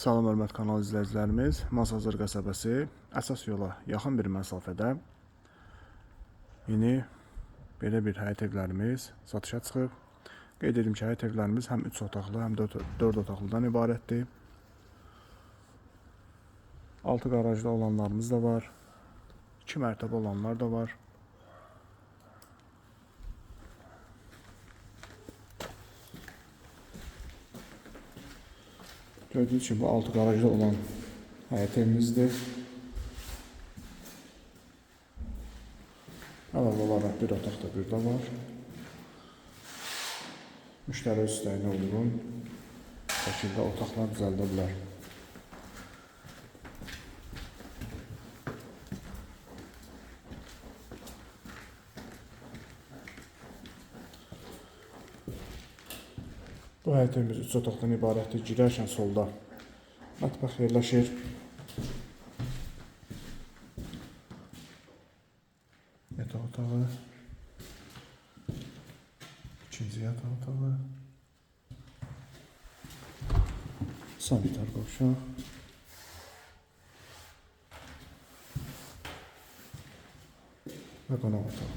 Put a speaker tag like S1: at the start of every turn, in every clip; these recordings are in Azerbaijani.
S1: Salam hörmətli kanal izləyicilərimiz, Masazır qəsəbəsi əsas yola yaxın bir məsafədə yeni belə bir həyət evlərimiz satışa çıxıb. Qeyd edim ki, həyət evlərimiz həm 3 otaqlı, həm də 4 otaqlıdan ibarətdir. 6 qarajlı olanlarımız da var. 2 mərtəbə olanlar da var. Gördüğünüz gibi bu 6 garajlı olan həyət evimizdir. Əlavə olaraq bir otaq da burada var. Müştəri istəyinə uyğun şəkildə otaqlar düzəldə bilər. Bu həyət evimiz 3 otaqdan ibarətdir. Girərkən solda mətbəx yerləşir. Yataq otağı, ikinci yataq otağı, sanitar qovşaq, və qonaq otağı.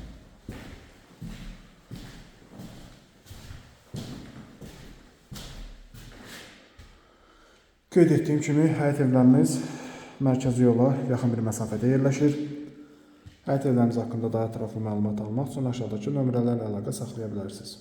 S1: Qeyd etdiyim kimi, həyət evlərimiz mərkəzi yola yaxın bir məsafədə yerləşir. Həyət evlərimiz haqqında daha ətraflı məlumat almaq üçün aşağıdakı nömrələrlə əlaqə saxlaya bilərsiniz.